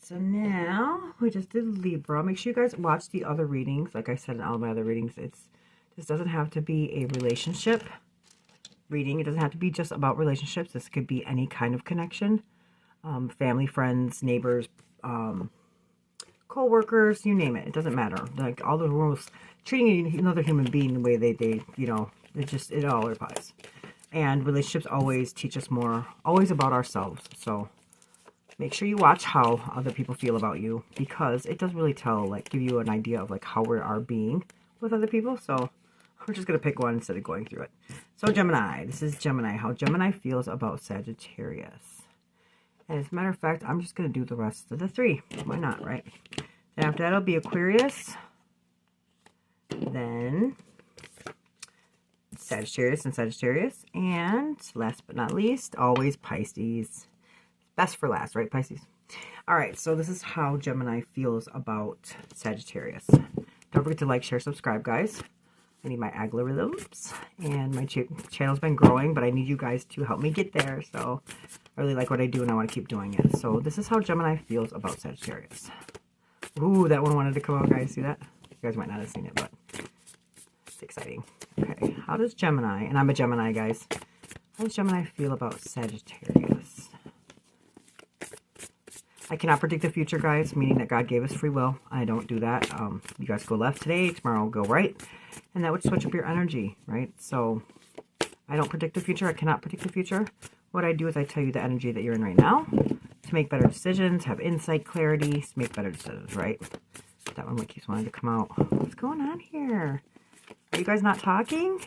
so now we just did Libra. Make sure you guys watch the other readings. Like I said in all my other readings, this doesn't have to be a relationship reading. It doesn't have to be just about relationships. This could be any kind of connection. Family, friends, neighbors, co-workers, you name it. It doesn't matter. Like all the rules, treating another human being the way they you know, it all applies. And relationships always teach us more, always about ourselves. So make sure you watch how other people feel about you, because it does really tell, like, give you an idea of like how we are being with other people. So we're just going to pick one instead of going through it. So Gemini, this is Gemini, how Gemini feels about Sagittarius. And as a matter of fact, I'm just going to do the rest of the three. Why not, right? Then after that, it'll be Aquarius. Then Sagittarius and Sagittarius. And last but not least, always Pisces. Best for last, right, Pisces? All right, so this is how Gemini feels about Sagittarius. Don't forget to like, share, subscribe, guys. I need my algorithms, and my channel's been growing, but I need you guys to help me get there. So I really like what I do, and I want to keep doing it. So this is how Gemini feels about Sagittarius. Ooh, that one wanted to come out, guys. See that? You guys might not have seen it, but it's exciting. Okay, how does Gemini, and I'm a Gemini, guys. How does Gemini feel about Sagittarius? I cannot predict the future, guys, meaning that God gave us free will. I don't do that. You guys go left today, tomorrow will go right, and that would switch up your energy, right? So I don't predict the future. I cannot predict the future. What I do is I tell you the energy that you're in right now to make better decisions, have insight, clarity, to make better decisions, right? That one keeps wanting to come out. What's going on here? Are you guys not talking?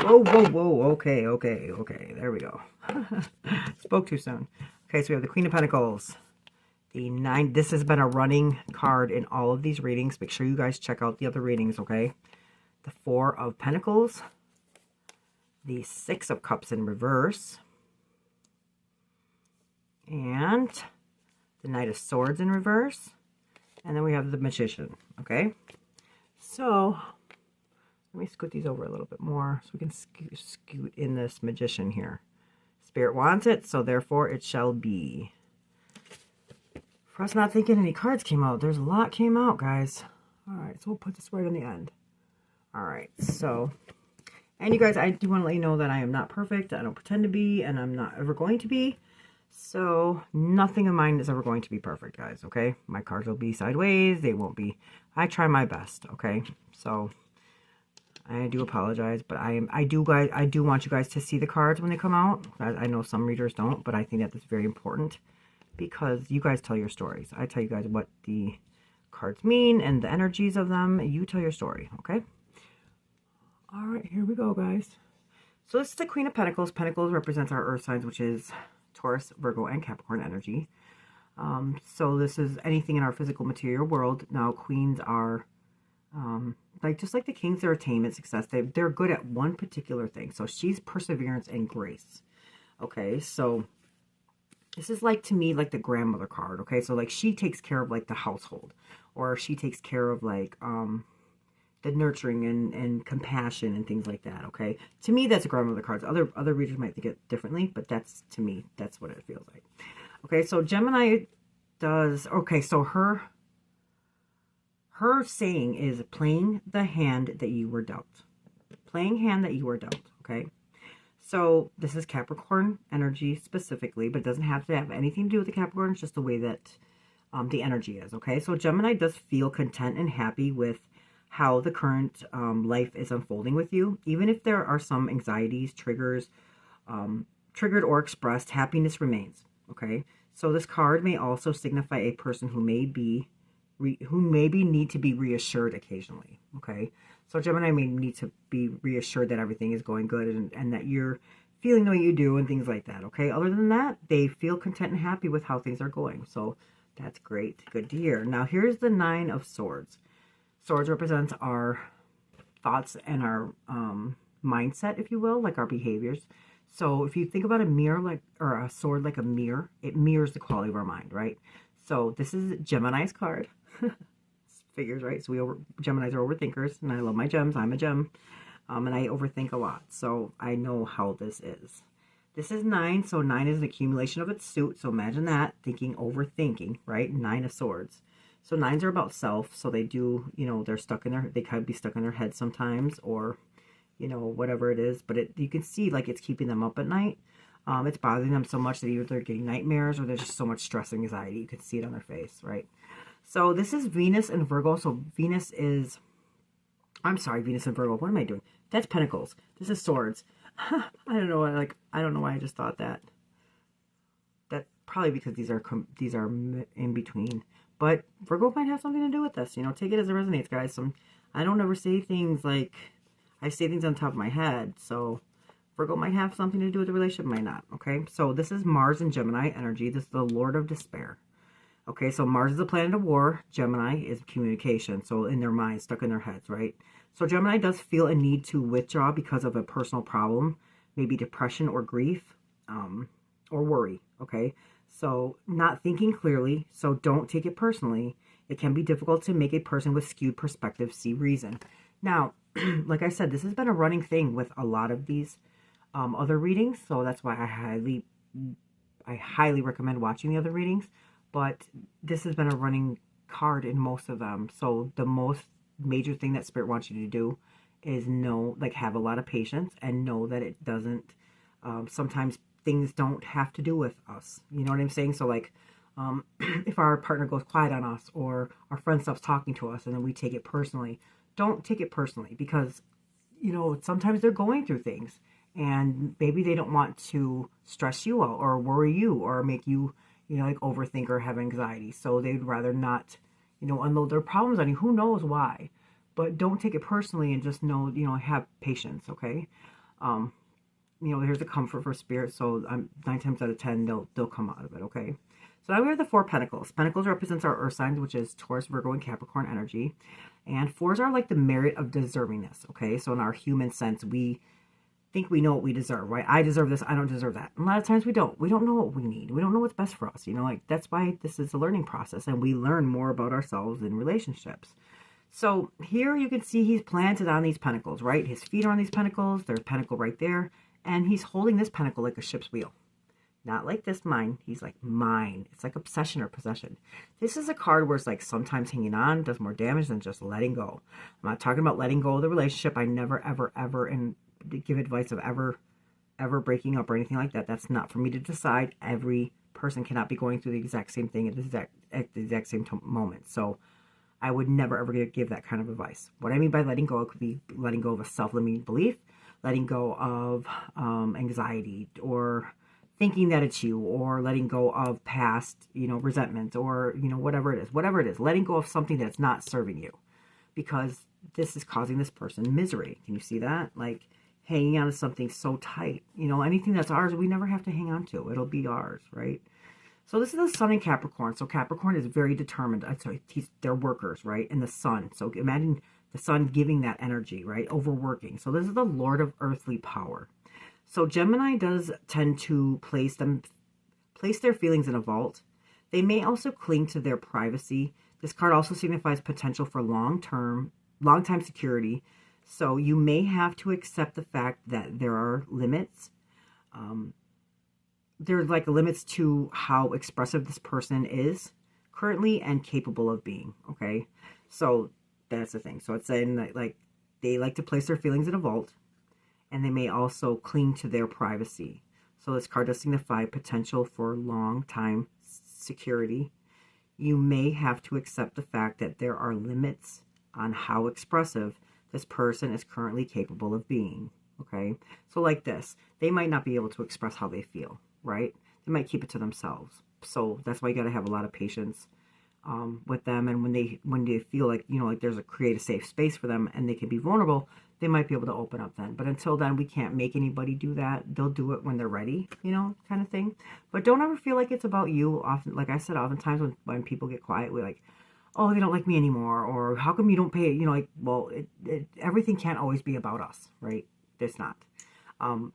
Whoa, whoa, whoa. Okay, okay, okay. There we go. Spoke too soon. Okay, so we have the Queen of Pentacles. The 9. This has been a running card in all of these readings. Make sure you guys check out the other readings, okay? The 4 of Pentacles. The 6 of Cups in reverse. And the Knight of Swords in reverse. And then we have the Magician, okay? So let me scoot these over a little bit more so we can scoot in this Magician here. Spirit wants it, so therefore it shall be. For us not thinking any cards came out, there's a lot came out, guys. All right, so we'll put this right on the end. All right, so, and you guys, I do want to let you know that I am not perfect. I don't pretend to be, and I'm not ever going to be. So nothing of mine is ever going to be perfect, guys, okay? My cards will be sideways. They won't be. I try my best, okay? So I do apologize, but I do want you guys to see the cards when they come out. I know some readers don't, but I think that is very important because you guys tell your stories. I tell you guys what the cards mean and the energies of them. You tell your story, okay? All right, here we go, guys. So this is the Queen of Pentacles. Pentacles represents our earth signs, which is Taurus, Virgo, and Capricorn energy. So this is anything in our physical material world. Now, queens are like just like the kings, they're attainment, success. They're good at one particular thing. So she's perseverance and grace. Okay, so this is like, to me, like the grandmother card. Okay, so like she takes care of like the household, or she takes care of like the nurturing and compassion and things like that. Okay, to me that's a grandmother card. Other readers might think it differently, but that's, to me, that's what it feels like. Okay, so Gemini does, okay, so her saying is playing the hand that you were dealt. Playing hand that you were dealt, okay? So this is Capricorn energy specifically, but it doesn't have to have anything to do with the Capricorn. It's just the way that the energy is, okay? So Gemini does feel content and happy with how the current life is unfolding with you. Even if there are some anxieties, triggers, triggered or expressed, happiness remains, okay? So this card may also signify a person who maybe need to be reassured occasionally, okay? So Gemini may need to be reassured that everything is going good and that you're feeling the way you do and things like that, okay? Other than that, they feel content and happy with how things are going. So that's great. Good to hear. Now, here's the 9 of Swords. Swords represents our thoughts and our mindset, if you will, like our behaviors. So if you think about a mirror or a sword like a mirror, it mirrors the quality of our mind, right? So this is Gemini's card. Figures, right? So Geminis are overthinkers, and I love my gems. I'm a gem, and I overthink a lot. So I know how this is. This is 9, so 9 is an accumulation of its suit. So imagine that, thinking, overthinking, right? 9 of Swords. So 9s are about self, so they do, you know, they kind of be stuck in their head sometimes, or, you know, whatever it is. But you can see, like, it's keeping them up at night. It's bothering them so much that either they're getting nightmares or there's just so much stress and anxiety. You can see it on their face, right? So this is Venus and Virgo. So Venus is, I'm sorry, Venus and Virgo. What am I doing? That's Pentacles. This is Swords. I don't know. I don't know why I just thought that. That probably because these are in between. But Virgo might have something to do with this. You know, take it as it resonates, guys. I don't ever say things like, I say things on top of my head. So Virgo might have something to do with the relationship, might not. Okay, so this is Mars and Gemini energy. This is the Lord of Despair. Okay, so Mars is the planet of war. Gemini is communication. So in their minds, stuck in their heads, right? So Gemini does feel a need to withdraw because of a personal problem, maybe depression or grief, or worry, okay? So not thinking clearly, so don't take it personally. It can be difficult to make a person with skewed perspective see reason. Now, like I said, this has been a running thing with a lot of these other readings, so that's why I highly recommend watching the other readings. But this has been a running card in most of them. So the most major thing that Spirit wants you to do is have a lot of patience and know that it doesn't, sometimes things don't have to do with us. You know what I'm saying? So like, if our partner goes quiet on us or our friend stops talking to us and then we take it personally, don't take it personally, because, you know, sometimes they're going through things and maybe they don't want to stress you out or worry you or make you, you know, like overthink or have anxiety. So they'd rather not, you know, unload their problems on you. Who knows why? But don't take it personally and just know, you know, have patience, okay? You know, here's a comfort for Spirit. So 9 times out of 10, they'll come out of it, okay? So now we have the 4 Pentacles. Pentacles represents our earth signs, which is Taurus, Virgo, and Capricorn energy. And 4s are like the merit of deservingness, okay? So in our human sense, we think we know what we deserve, right? I deserve this, I don't deserve that. And a lot of times we don't. We don't know what we need. We don't know what's best for us. You know, like that's why this is a learning process and we learn more about ourselves in relationships. So here you can see he's planted on these pentacles, right? His feet are on these pentacles. There's a pentacle right there. And he's holding this pentacle like a ship's wheel. Not like this, mine. He's like, mine. It's like obsession or possession. This is a card where it's like sometimes hanging on does more damage than just letting go. I'm not talking about letting go of the relationship. I never, ever, ever give advice of ever breaking up or anything like that. That's not for me to decide. Every person cannot be going through the exact same thing at the exact same moment. So I would never ever give that kind of advice. What I mean by letting go, it could be letting go of a self-limiting belief, letting go of anxiety, or thinking that it's you, or letting go of past, you know, resentment, or, you know, whatever it is, letting go of something that's not serving you, because this is causing this person misery. Can you see that? Like hanging on to something so tight, you know, anything that's ours, we never have to hang on to. It'll be ours, right? So this is the Sun in Capricorn. So Capricorn is very determined. They're workers, right? And the Sun. So imagine the Sun giving that energy, right? Overworking. So this is the Lord of earthly power. So Gemini does tend to place their feelings in a vault. They may also cling to their privacy. This card also signifies potential for long-time security. So you may have to accept the fact that there are limits. There's like limits to how expressive this person is currently and capable of being, okay? So that's the thing. So it's saying that like they like to place their feelings in a vault, and they may also cling to their privacy. So this card does signify potential for long-time security. You may have to accept the fact that there are limits on how expressive this person is currently capable of being, okay? So like this, they might not be able to express how they feel, right? They might keep it to themselves. So that's why you got to have a lot of patience with them. And when they feel like, you know, like create a safe space for them and they can be vulnerable, they might be able to open up then. But until then, we can't make anybody do that. They'll do it when they're ready, you know, kind of thing. But don't ever feel like it's about you. Often, like I said, oftentimes when people get quiet, we're like, oh, they don't like me anymore, or how come you don't pay, you know, like, well, everything can't always be about us, right? It's not.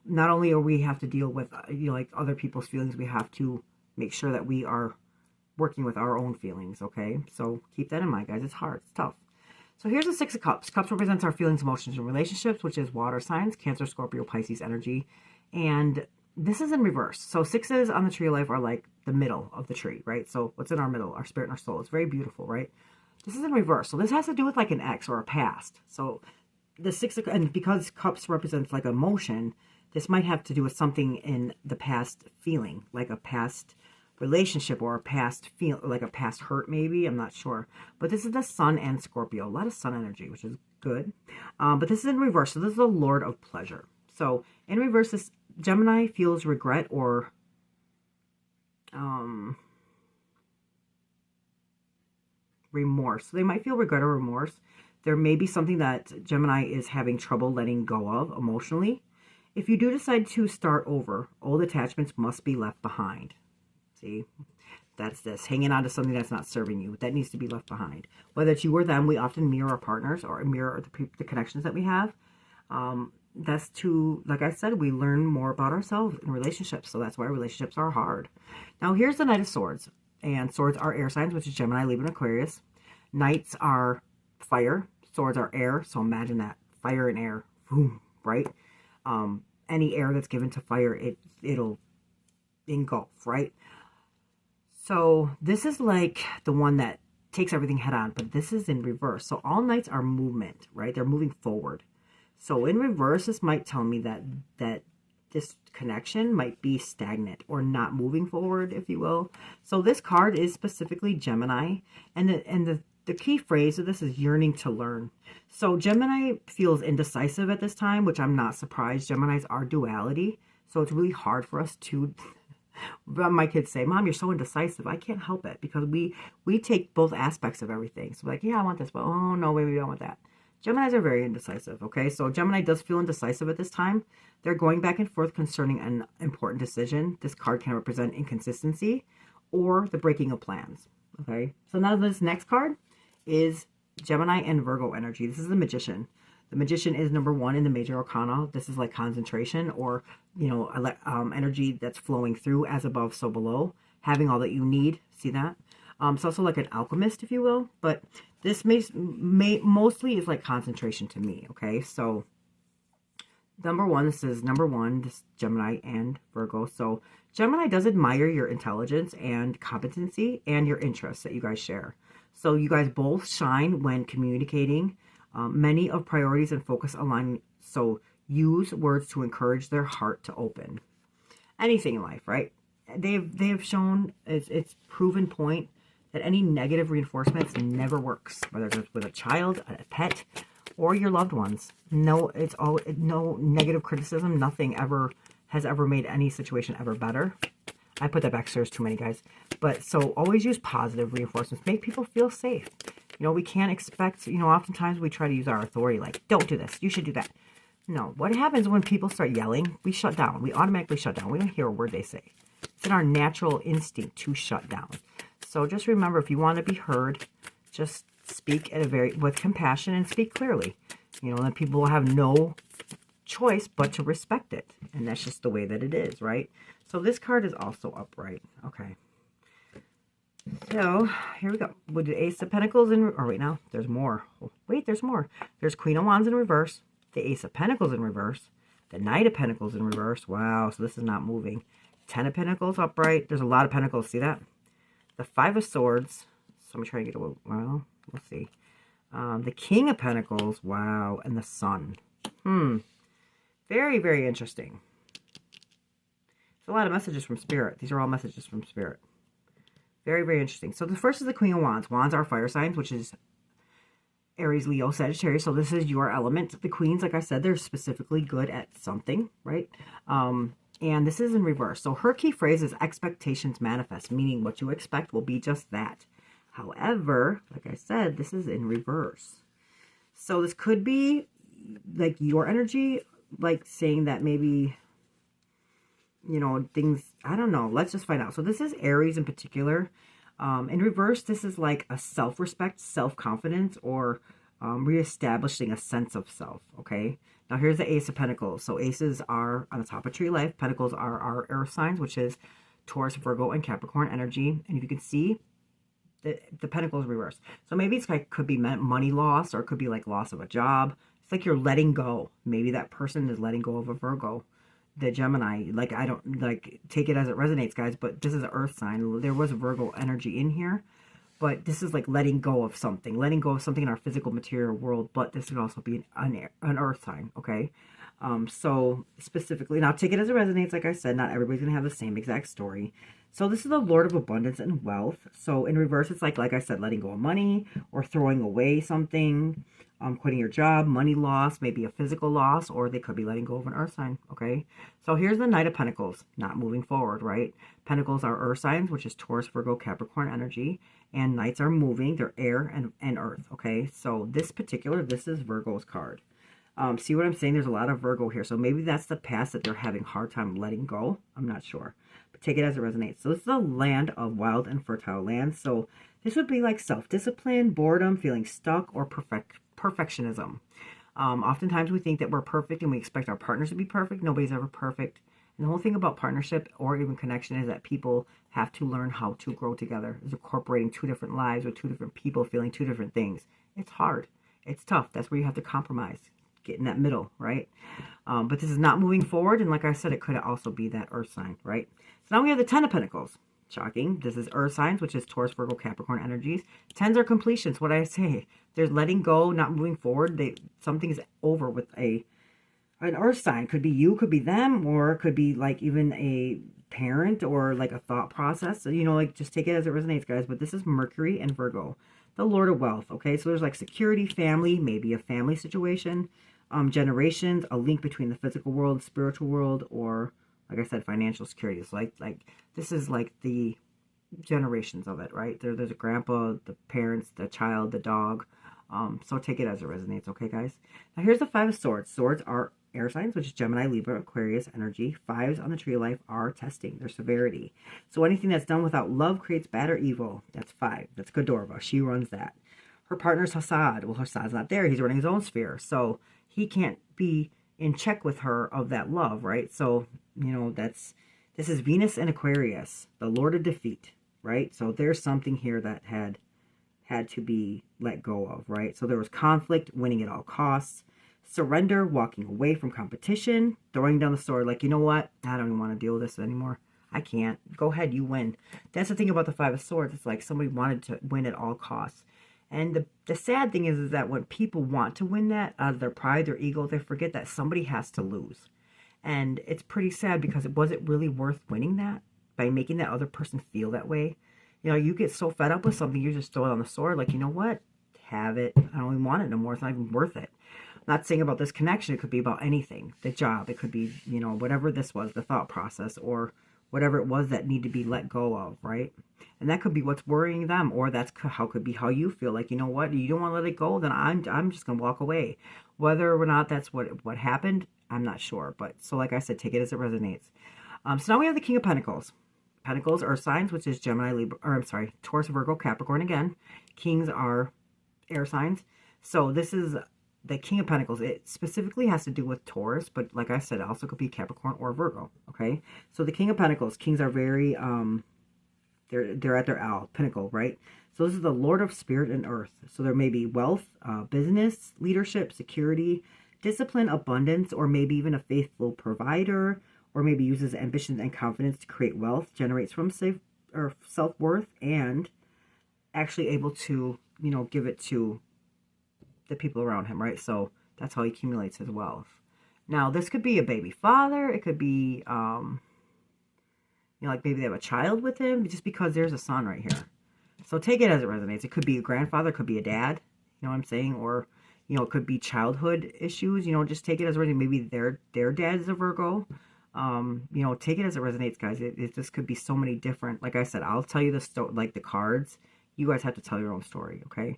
Not only are we have to deal with, you know, like other people's feelings, we have to make sure that we are working with our own feelings, okay? So keep that in mind, guys. It's hard. It's tough. So here's the 6 of Cups. Cups represents our feelings, emotions, and relationships, which is water signs, Cancer, Scorpio, Pisces energy. And this is in reverse. So sixes on the tree of life are like the middle of the tree, right? So what's in our middle? Our spirit and our soul. It's very beautiful, right? This is in reverse. So this has to do with like an ex or a past. So the six of, and because cups represents like emotion, this might have to do with something in the past feeling, like a past relationship or a past feel, like a past hurt maybe. I'm not sure. But this is the sun and Scorpio. A lot of sun energy, which is good. But this is in reverse. So this is the Lord of Pleasure. So in reverse, this Gemini feels regret or remorse. So they might feel regret or remorse. There may be something that Gemini is having trouble letting go of emotionally. If you do decide to start over, old attachments must be left behind. See, that's this. Hanging on to something that's not serving you. That needs to be left behind. Whether it's you or them, we often mirror our partners or mirror the connections that we have. That's to, like I said, we learn more about ourselves in relationships. So that's why relationships are hard. Now, here's the Knight of Swords. And swords are air signs, which is Gemini, Libra, and Aquarius. Knights are fire. Swords are air. So imagine that. Fire and air. Boom, right? Any air that's given to fire, it'll engulf, right? So this is like the one that takes everything head on, but this is in reverse. So all knights are movement, right? They're moving forward. So in reverse, this might tell me that this connection might be stagnant or not moving forward, if you will. So this card is specifically Gemini, and the key phrase of this is yearning to learn. So Gemini feels indecisive at this time, which I'm not surprised. Geminis are duality, so it's really hard for us to. My kids say, Mom, you're so indecisive. I can't help it because we take both aspects of everything. So like, yeah, I want this, but oh no, maybe I don't want that. Geminis are very indecisive, okay? So Gemini does feel indecisive at this time. They're going back and forth concerning an important decision. This card can represent inconsistency or the breaking of plans, okay? So now this next card is Gemini and Virgo energy. This is the Magician. The Magician is number 1 in the major arcana. This is like concentration or, you know, energy that's flowing through as above, so below. Having all that you need. See that? It's also like an alchemist, if you will. But this mostly is like concentration to me, okay? So number 1, this is number 1, this Gemini and Virgo. So Gemini does admire your intelligence and competency and your interests that you guys share. So you guys both shine when communicating. Many of priorities and focus align. So use words to encourage their heart to open. Anything in life, right? They have shown, it's proven point that any negative reinforcements never works, whether it's with a child, a pet, or your loved ones. No, no negative criticism. Nothing has ever made any situation ever better. I put that backstairs too many, guys. But so always use positive reinforcements. Make people feel safe. You know, we can't expect, you know, oftentimes we try to use our authority like, don't do this, you should do that. No, what happens when people start yelling? We shut down. We automatically shut down. We don't hear a word they say. It's in our natural instinct to shut down. So just remember, if you want to be heard, just speak with compassion and speak clearly. You know, then people will have no choice but to respect it. And that's just the way that it is, right? So this card is also upright. Okay. So here we go. With the Ace of Pentacles in, oh wait, now there's more. Oh, wait, there's more. There's Queen of Wands in reverse, the Ace of Pentacles in reverse, the Knight of Pentacles in reverse. Wow, so this is not moving. 10 of Pentacles upright. There's a lot of Pentacles. See that? The 5 of Swords. So I'm trying to get away. Well, let's see. The King of Pentacles. Wow, and the Sun. Very, very interesting. There's a lot of messages from Spirit. These are all messages from Spirit. Very, very interesting. So the first is the Queen of Wands. Wands are fire signs, which is Aries, Leo, Sagittarius. So this is your element. The queens, like I said, they're specifically good at something, right? And this is in reverse. So her key phrase is expectations manifest, meaning what you expect will be just that. However, like I said, this is in reverse. So this could be like your energy, like saying that maybe, you know, things, I don't know. Let's just find out. So this is Aries in particular. In reverse, this is like a self-respect, self-confidence, or reestablishing a sense of self, okay? Now here's the Ace of Pentacles. So aces are on the top of tree life. Pentacles are our earth signs, which is Taurus, Virgo, and Capricorn energy. And if you can see, the Pentacles reverse. So maybe it's like, could be money loss, or it could be like loss of a job. It's like you're letting go. Maybe that person is letting go of a Virgo. the Gemini. Like, I don't, like, take it as it resonates, guys, but this is an earth sign. There was Virgo energy in here, but this is like letting go of something in our physical material world, but this could also be an earth sign, okay? So specifically, now take it as it resonates. Like I said, not everybody's going to have the same exact story. So this is the Lord of Abundance and Wealth. So in reverse, it's like I said, letting go of money or throwing away something, quitting your job, money loss, maybe a physical loss, or they could be letting go of an earth sign, okay? So here's the Knight of Pentacles, not moving forward, right? Pentacles are earth signs, which is Taurus, Virgo, Capricorn energy, and Knights are moving, they're air and earth, okay? So this is Virgo's card. See what I'm saying? There's a lot of Virgo here. So maybe that's the past that they're having a hard time letting go. I'm not sure. But take it as it resonates. So this is the land of wild and fertile land. So this would be like self-discipline, boredom, feeling stuck, or perfectionism. Oftentimes we think that we're perfect and we expect our partners to be perfect. Nobody's ever perfect. And the whole thing about partnership or even connection is that people have to learn how to grow together. It's incorporating two different lives with two different people feeling two different things. It's hard. It's tough. That's where you have to compromise. Get in that middle, right? But this is not moving forward, and like I said, it could also be that earth sign, right? So now we have the Ten of Pentacles. Shocking. This is earth signs, which is Taurus, Virgo, Capricorn energies. Tens are completions. What I say, there's letting go, not moving forward. Something's over with an earth sign. Could be you, could be them, or it could be like even a parent or like a thought process. So, you know, like just take it as it resonates, guys. But this is Mercury and Virgo, the Lord of Wealth. Okay, so there's like security, family, maybe a family situation. Generations, a link between the physical world, spiritual world, or like I said, financial security. It's like this is like the generations of it, right? There's a grandpa, the parents, the child, the dog. So take it as it resonates, okay, guys? Now here's the Five of Swords. Swords are air signs, which is Gemini, Libra, Aquarius energy. Fives on the tree of life are testing, their severity. So anything that's done without love creates bad or evil. That's 5. That's Godorva. She runs that. Her partner's Hassad. Well, Hassad's not there. He's running his own sphere. So he can't be in check with her of that love, right? So, you know, this is Venus and Aquarius, the Lord of Defeat, right? So there's something here that had to be let go of, right? So there was conflict, winning at all costs, surrender, walking away from competition, throwing down the sword, like, you know what? I don't even want to deal with this anymore. I can't. Go ahead, you win. That's the thing about the Five of Swords. It's like somebody wanted to win at all costs. And the sad thing is that when people want to win that out of their pride, their ego, they forget that somebody has to lose. And it's pretty sad because was it really worth winning that by making that other person feel that way? You know, you get so fed up with something, you just throw it on the sword. Like, you know what? Have it. I don't even want it no more. It's not even worth it. I'm not saying about this connection. It could be about anything. The job. It could be, you know, whatever this was, the thought process, or whatever it was that need to be let go of, right? And that could be what's worrying them, or that's could be how you feel. Like, you know what, you don't want to let it go, then I'm just gonna walk away. Whether or not that's what happened, I'm not sure. But so, like I said, take it as it resonates. So now we have the King of Pentacles. Pentacles are signs, which is Gemini, Libra, or I'm sorry, Taurus, Virgo, Capricorn again. Kings are air signs. So this is the King of Pentacles. It specifically has to do with Taurus, but like I said, it also could be Capricorn or Virgo. Okay, so the King of Pentacles. Kings are very they're at their pinnacle, right? So this is the Lord of Spirit and Earth. So there may be wealth, business, leadership, security, discipline, abundance, or maybe even a faithful provider, or maybe uses ambition and confidence to create wealth, generates from self-worth, and actually able to, you know, give it to the people around him, right? So that's how he accumulates his wealth. Now, this could be a baby father. It could be, you know, like maybe they have a child with him, just because there's a sun right here. So take it as it resonates. It could be a grandfather, it could be a dad, you know what I'm saying? Or, you know, it could be childhood issues, you know, just take it as it resonates. Maybe their dad is a Virgo. You know, take it as it resonates, guys. It just could be so many different, like I said, I'll tell you like the cards. You guys have to tell your own story, okay?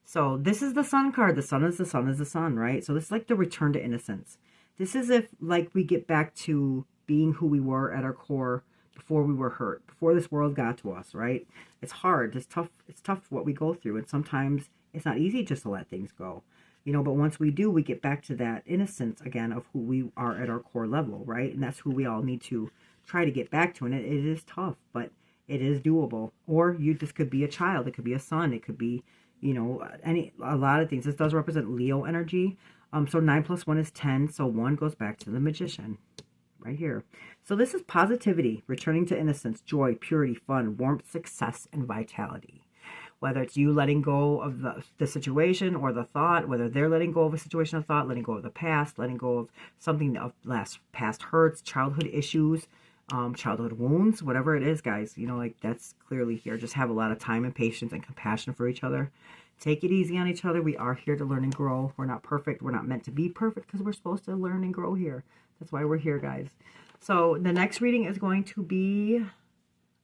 So this is the sun card. The sun is the sun is the sun, right? So this is like the return to innocence. This is if like we get back to being who we were at our core before we were hurt, before this world got to us, right? It's hard. It's tough what we go through. And sometimes it's not easy just to let things go, you know, but once we do, we get back to that innocence again of who we are at our core level, right? And that's who we all need to try to get back to. And it is tough, but it is doable. Or this could be a child. It could be a son. It could be, you know, a lot of things. This does represent Leo energy. So 9 plus 1 is 10. So 1 goes back to the Magician. right here. So this is positivity, returning to innocence, joy, purity, fun, warmth, success, and vitality. Whether it's you letting go of the situation or the thought, whether they're letting go of a situation or thought, letting go of the past, letting go of something of past hurts, childhood issues, childhood wounds, whatever it is, guys, you know, like that's clearly here. Just have a lot of time and patience and compassion for each other. Take it easy on each other. We are here to learn and grow. We're not perfect. We're not meant to be perfect because we're supposed to learn and grow here. That's why we're here, guys. So the next reading is going to be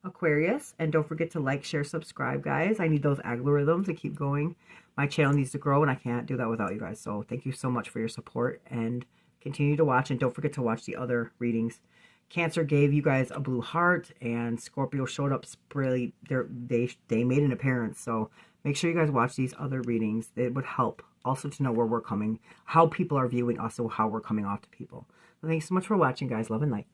Aquarius. And don't forget to like, share, subscribe, guys. I need those algorithms to keep going. My channel needs to grow, and I can't do that without you guys. So thank you so much for your support, and continue to watch. And don't forget to watch the other readings. Cancer gave you guys a blue heart, and Scorpio showed up really. They made an appearance. So make sure you guys watch these other readings. It would help also to know where we're coming, how people are viewing us, and how we're coming off to people. So thanks so much for watching, guys. Love and light.